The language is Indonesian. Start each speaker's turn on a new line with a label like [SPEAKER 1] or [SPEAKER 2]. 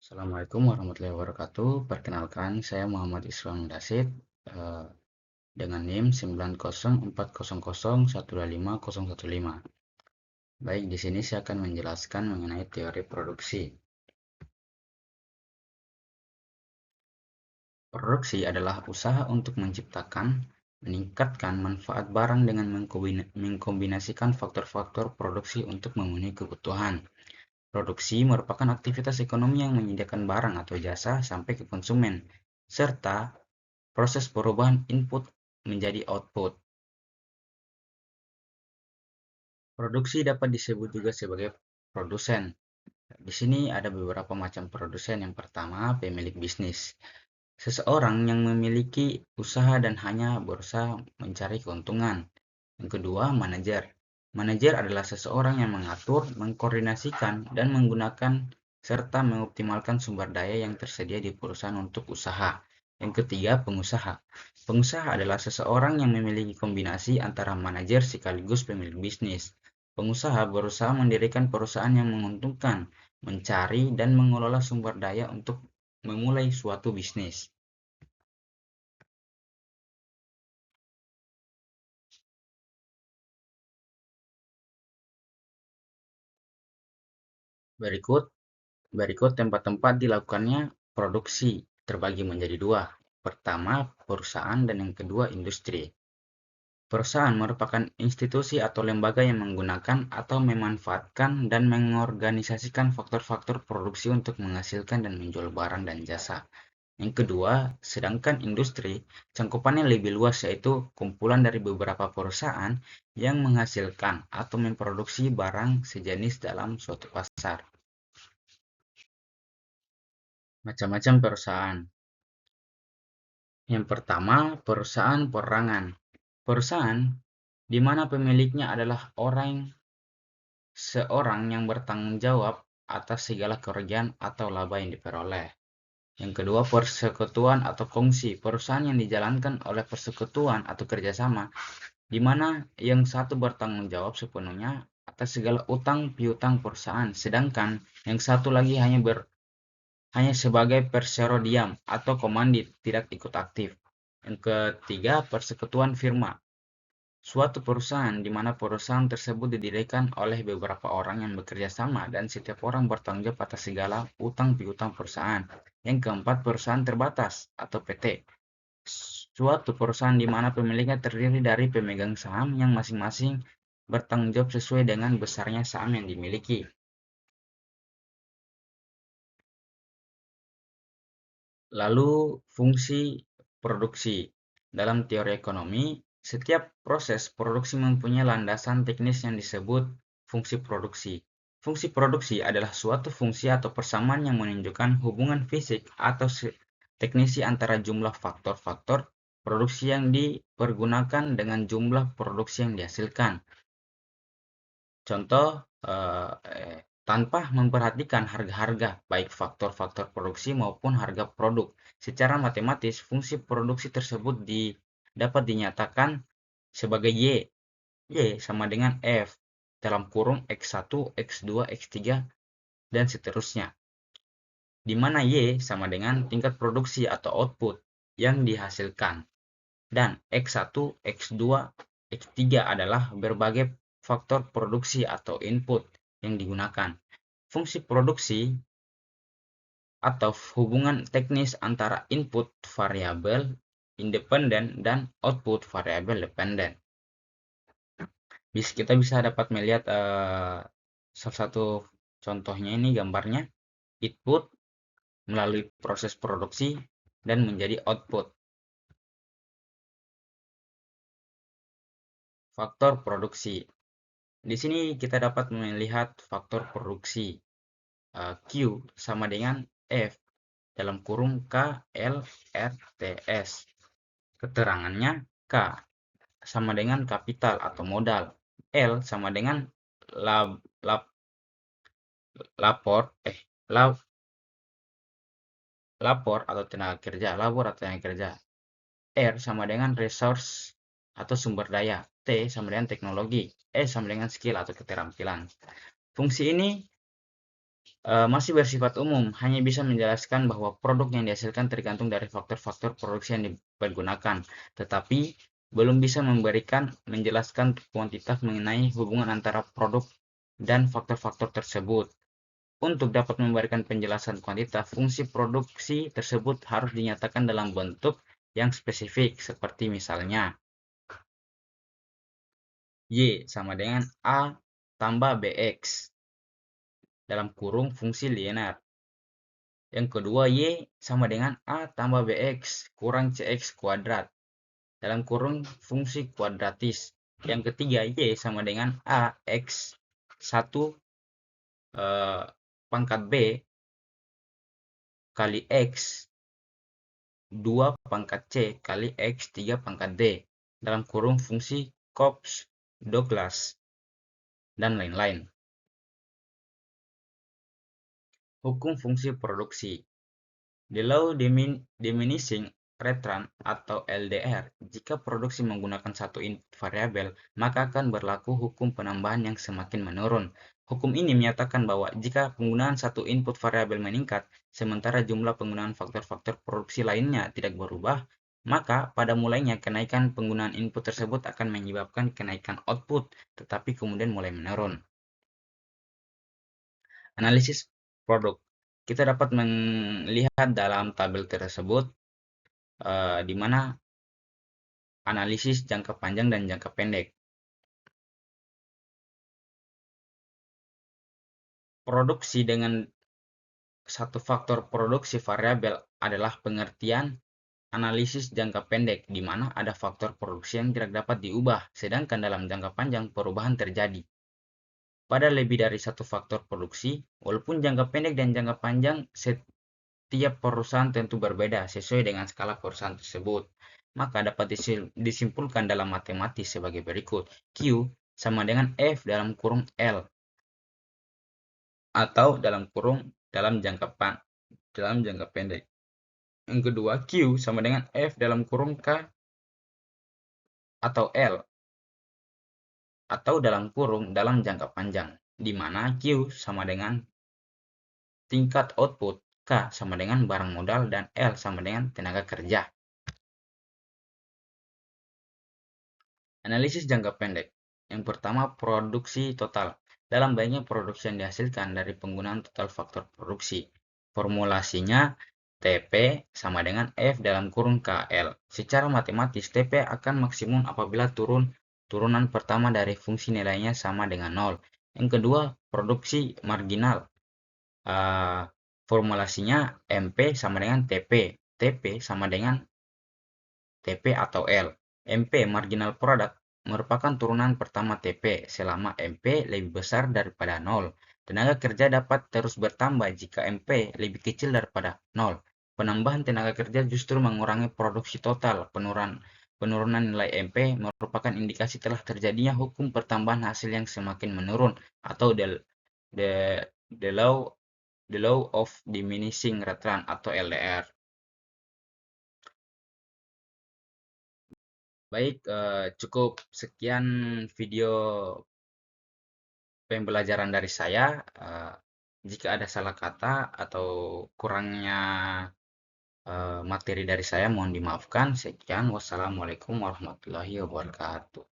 [SPEAKER 1] Assalamualaikum warahmatullahi wabarakatuh. Perkenalkan, saya Muhammad Islam Dasid dengan NIM 90400125015. Baik, di sini saya akan menjelaskan mengenai teori produksi. Produksi adalah usaha untuk menciptakan, meningkatkan manfaat barang dengan mengkombinasikan faktor-faktor produksi untuk memenuhi kebutuhan. Produksi merupakan aktivitas ekonomi yang menyediakan barang atau jasa sampai ke konsumen, serta proses perubahan input menjadi output. Produksi dapat disebut juga sebagai produsen. Di sini ada beberapa macam produsen. Yang pertama, pemilik bisnis. Seseorang yang memiliki usaha dan hanya berusaha mencari keuntungan. Yang kedua, manajer. Manajer adalah seseorang yang mengatur, mengkoordinasikan, dan menggunakan serta mengoptimalkan sumber daya yang tersedia di perusahaan untuk usaha. Yang ketiga, pengusaha. Pengusaha adalah seseorang yang memiliki kombinasi antara manajer sekaligus pemilik bisnis. Pengusaha berusaha mendirikan perusahaan yang menguntungkan, mencari dan mengelola sumber daya untuk memulai suatu bisnis. Berikut Berikut tempat-tempat dilakukannya produksi terbagi menjadi dua. Pertama, perusahaan dan yang kedua, industri. Perusahaan merupakan institusi atau lembaga yang menggunakan atau memanfaatkan dan mengorganisasikan faktor-faktor produksi untuk menghasilkan dan menjual barang dan jasa. Yang kedua, sedangkan industri, cangkupannya lebih luas yaitu kumpulan dari beberapa perusahaan yang menghasilkan atau memproduksi barang sejenis dalam suatu pasar. Macam-macam perusahaan. Yang pertama, perusahaan perorangan. Perusahaan di mana pemiliknya adalah seorang yang bertanggung jawab atas segala kerugian atau laba yang diperoleh. Yang kedua, persekutuan atau kongsi. Perusahaan yang dijalankan oleh persekutuan atau kerjasama, di mana yang satu bertanggung jawab sepenuhnya atas segala utang piutang perusahaan, sedangkan yang satu lagi hanya sebagai persero diam atau komandit, tidak ikut aktif. Yang ketiga, persekutuan firma. Suatu perusahaan di mana perusahaan tersebut didirikan oleh beberapa orang yang bekerja sama dan setiap orang bertanggung jawab atas segala utang piutang perusahaan. Yang keempat, perusahaan terbatas atau PT. Suatu perusahaan di mana pemiliknya terdiri dari pemegang saham yang masing-masing bertanggung jawab sesuai dengan besarnya saham yang dimiliki. Lalu, fungsi produksi. Dalam teori ekonomi, setiap proses produksi mempunyai landasan teknis yang disebut fungsi produksi. Fungsi produksi adalah suatu fungsi atau persamaan yang menunjukkan hubungan fisik atau teknisi antara jumlah faktor-faktor produksi yang dipergunakan dengan jumlah produksi yang dihasilkan. Contoh, tanpa memperhatikan harga-harga, baik faktor-faktor produksi maupun harga produk. Secara matematis, fungsi produksi tersebut dapat dinyatakan sebagai Y. Y sama dengan F, dalam kurung X1, X2, X3, dan seterusnya. Di mana Y sama dengan tingkat produksi atau output yang dihasilkan. Dan X1, X2, X3 adalah berbagai faktor produksi atau input yang digunakan. Fungsi produksi atau hubungan teknis antara input variabel independen dan output variabel dependen. Kita bisa dapat melihat salah satu contohnya ini gambarnya, input melalui proses produksi dan menjadi output. Faktor produksi. Di sini kita dapat melihat faktor produksi. Q sama dengan F dalam kurung K L R T S. Keterangannya K sama dengan kapital atau modal. L sama dengan labor atau tenaga kerja, R sama dengan resource atau sumber daya. T sama dengan teknologi. E sama dengan skill atau keterampilan. Fungsi ini masih bersifat umum, hanya bisa menjelaskan bahwa produk yang dihasilkan tergantung dari faktor-faktor produksi yang dipergunakan, tetapi belum bisa menjelaskan kuantitas mengenai hubungan antara produk dan faktor-faktor tersebut. Untuk dapat memberikan penjelasan kuantitas, fungsi produksi tersebut harus dinyatakan dalam bentuk yang spesifik, seperti misalnya Y sama dengan A tambah BX dalam kurung fungsi linear. Yang kedua, Y sama dengan A tambah BX kurang CX kuadrat dalam kurung fungsi kuadratis. Yang ketiga, Y sama dengan A X 1 pangkat B kali X 2 pangkat C kali X 3 pangkat D dalam kurung fungsi Copps-Douglas dan lain-lain. Hukum fungsi produksi. Di law diminishing return atau LDR, jika produksi menggunakan satu input variabel, maka akan berlaku hukum penambahan yang semakin menurun. Hukum ini menyatakan bahwa jika penggunaan satu input variabel meningkat, sementara jumlah penggunaan faktor-faktor produksi lainnya tidak berubah, maka pada mulainya kenaikan penggunaan input tersebut akan menyebabkan kenaikan output, tetapi kemudian mulai menurun. Analisis produk. Kita dapat melihat dalam tabel tersebut di mana analisis jangka panjang dan jangka pendek. Produksi dengan satu faktor produksi variabel adalah pengertian analisis jangka pendek, di mana ada faktor produksi yang tidak dapat diubah, sedangkan dalam jangka panjang perubahan terjadi pada lebih dari satu faktor produksi. Walaupun jangka pendek dan jangka panjang, setiap perusahaan tentu berbeda sesuai dengan skala perusahaan tersebut. Maka dapat disimpulkan dalam matematis sebagai berikut. Q sama dengan F dalam kurung L atau dalam kurung dalam jangka pendek. Yang kedua, Q sama dengan F dalam kurung K atau L atau dalam kurung dalam jangka panjang, di mana Q sama dengan tingkat output, K sama dengan barang modal, dan L sama dengan tenaga kerja. Analisis jangka pendek. Yang pertama, produksi total. Dalam banyaknya produksi yang dihasilkan dari penggunaan total faktor produksi. Formulasinya TP sama dengan F dalam kurung KL. Secara matematis, TP akan maksimum apabila turunan pertama dari fungsi nilainya sama dengan 0. Yang kedua, produksi marginal. Formulasinya MP sama dengan TP. TP sama dengan TP atau L. MP marginal product merupakan turunan pertama TP selama MP lebih besar daripada 0. Tenaga kerja dapat terus bertambah jika MP lebih kecil daripada 0. Penambahan tenaga kerja justru mengurangi produksi total. Penurunan nilai MP merupakan indikasi telah terjadinya hukum pertambahan hasil yang semakin menurun atau the law of diminishing return atau LDR. Baik, cukup sekian video pembelajaran dari saya. Jika ada salah kata atau kurangnya materi dari saya, mohon dimaafkan. Sekian, wassalamualaikum warahmatullahi wabarakatuh.